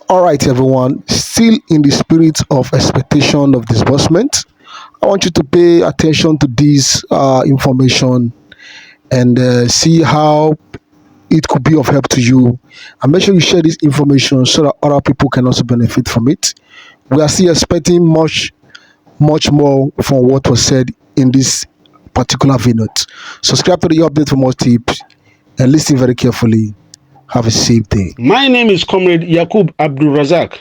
All right, everyone. Still in the spirit of expectation of disbursement, I want you to pay attention to this information and see how it could be of help to you. And make sure you share this information so that other people can also benefit from it. We are still expecting much more from what was said in this particular video. Subscribe to the update for more tips and listen very carefully. Have a safe day. My name is Comrade Yakub Abdul Razak,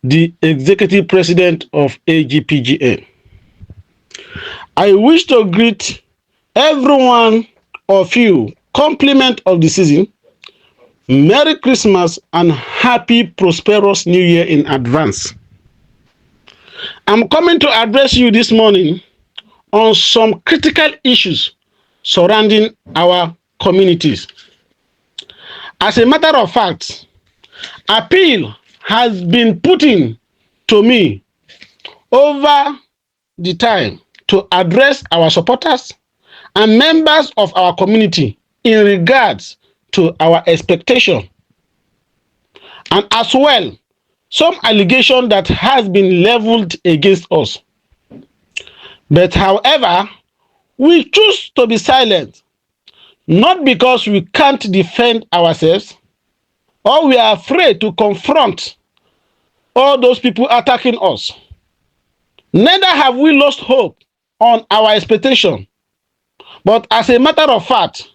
the Executive President of Agpgn. I wish to greet every one of you compliment of the season, Merry Christmas and Happy Prosperous New Year in advance. I'm coming to address you this morning on some critical issues surrounding our communities. As a matter of fact, appeal has been put in to me over the time to address our supporters and members of our community in regards to our expectation, and as well some allegation that has been leveled against us. But however, we choose to be silent, not because we can't defend ourselves or we are afraid to confront all those people attacking us. Neither have we lost hope on our expectation, but as a matter of fact,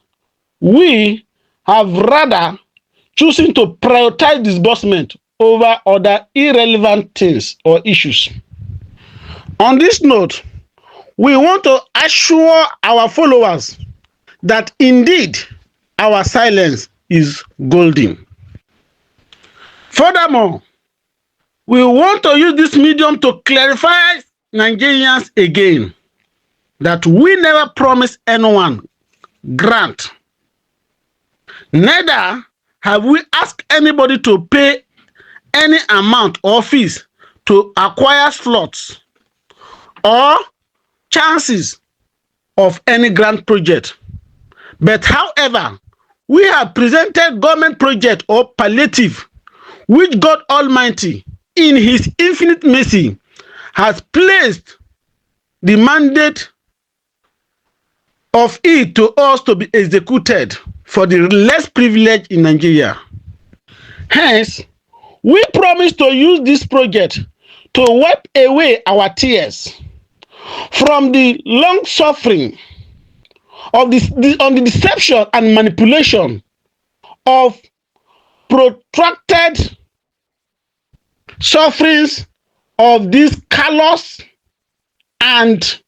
we have rather chosen to prioritize disbursement over other irrelevant things or issues. On this note, we want to assure our followers that indeed our silence is golden. Furthermore, we want to use this medium to clarify Nigerians again that we never promised anyone grant. Neither have we asked anybody to pay any amount or fees to acquire slots or chances of any grant project. But however, we have presented government project or palliative, which God Almighty, in His infinite mercy, has placed the mandate of it to us to be executed for the less privileged in Nigeria. Hence, we promise to use this project to wipe away our tears from the long suffering of on the deception and manipulation of protracted sufferings of these callous and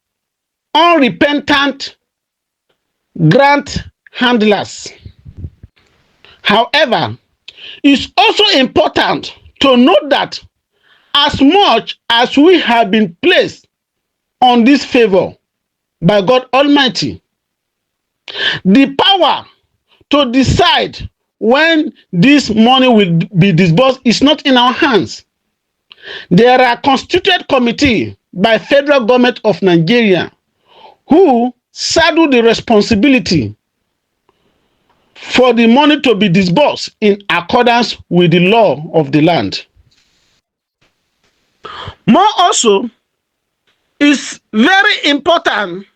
unrepentant grant handlers. However, it's also important to note that as much as we have been placed on this favor by God Almighty, the power to decide when this money will be disbursed is not in our hands. There are constituted committee by federal government of Nigeria who saddle the responsibility for the money to be disbursed in accordance with the law of the land. More also, it's very important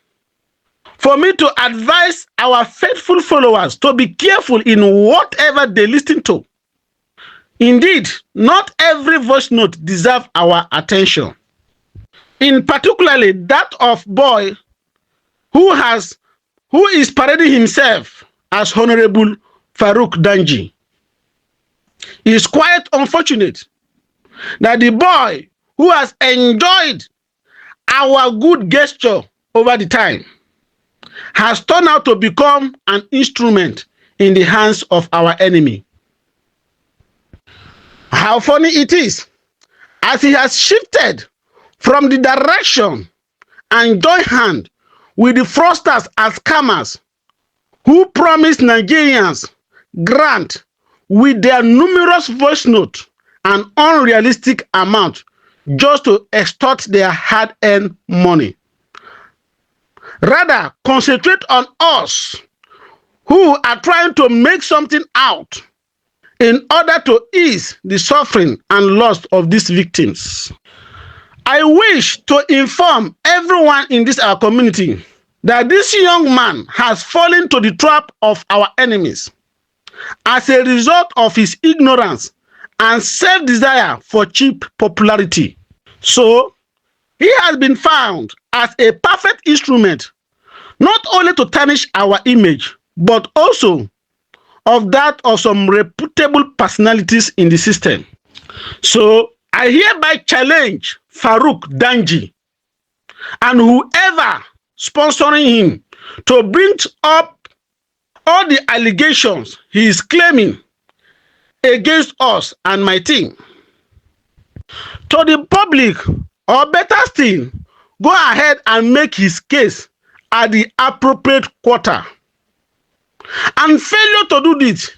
for me to advise our faithful followers to be careful in whatever they listen to. Indeed, not every voice note deserves our attention. In particularly that of boy who is parading himself as Honorable Farouk Danji. It is quite unfortunate that the boy who has enjoyed our good gesture over the time has turned out to become an instrument in the hands of our enemy. How funny it is, as he has shifted from the direction and joined hand with the fraudsters and scammers who promised Nigerians grant with their numerous voice notes and unrealistic amount just to extort their hard-earned money. Rather, concentrate on us who are trying to make something out in order to ease the suffering and loss of these victims. I wish to inform everyone in this our community that this young man has fallen to the trap of our enemies as a result of his ignorance and self-desire for cheap popularity. So, he has been found as a perfect instrument not only to tarnish our image, but also of that of some reputable personalities in the system. So, I hereby challenge Farouk Danji and whoever sponsoring him to bring up all the allegations he is claiming against us and my team. To the public, or better still, go ahead and make his case at the appropriate quarter. And failure to do this,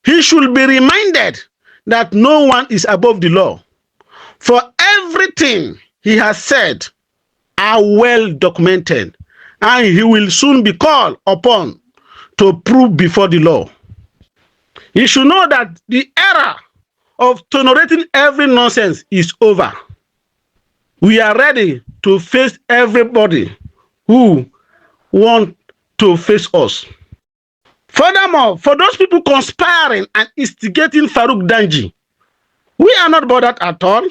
he should be reminded that no one is above the law. For everything he has said are well documented, and he will soon be called upon to prove before the law. He should know that the era of tolerating every nonsense is over. We are ready to face everybody who want to face us. Furthermore, for those people conspiring and instigating Farouk Danji, we are not bothered at all.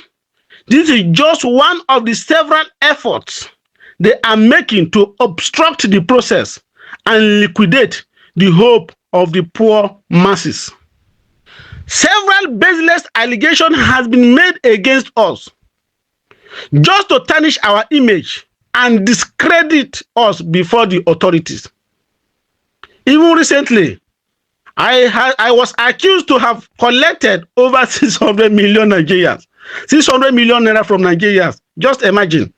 This is just one of the several efforts they are making to obstruct the process and liquidate the hope of the poor masses. Several baseless allegations have been made against us just to tarnish our image and discredit us before the authorities. Even recently, I was accused to have collected over 600 million Nigerians. 600 million naira from Nigerians. Just imagine.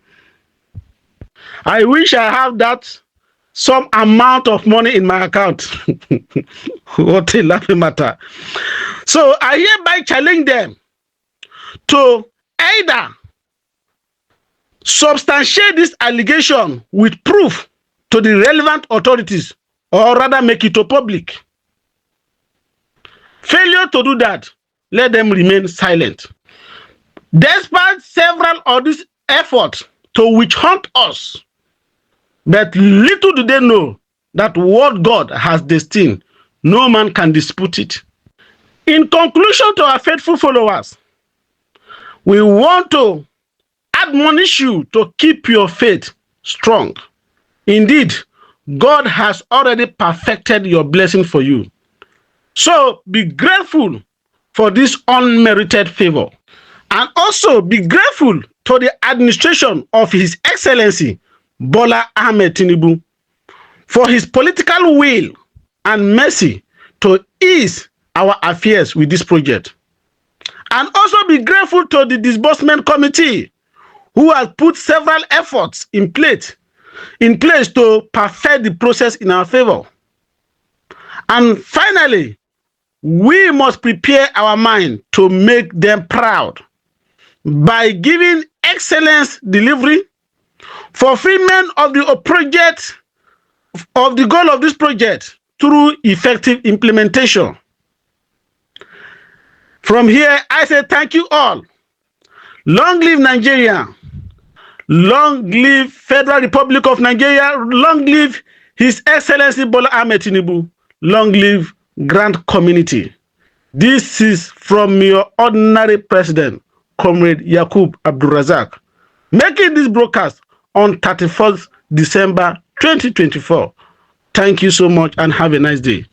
I wish I have that some amount of money in my account. What a laughing matter. So I hereby challenge them to either substantiate this allegation with proof to the relevant authorities, or rather make it to public. Failure to do that, let them remain silent. Despite several of these efforts to witch hunt us, but little do they know that what God has destined, no man can dispute it. In conclusion to our faithful followers, we want to admonish you to keep your faith strong. Indeed, God has already perfected your blessing for you. So be grateful for this unmerited favor. And also be grateful to the administration of His Excellency Bola Ahmed Tinubu for his political will and mercy to ease our affairs with this project. And also be grateful to the disbursement committee who has put several efforts in place to perfect the process in our favor. And finally, we must prepare our mind to make them proud by giving excellence delivery, fulfillment of the project, of the goal of this project through effective implementation. From here, I say thank you all. Long live Nigeria. Long live Federal Republic of Nigeria. Long live His Excellency Bola Ahmed Tinubu. Long live Grand Community. This is from your ordinary president, Comrade Yakub Abdul-Razak, making this broadcast on 31st December 2024. Thank you so much and have a nice day.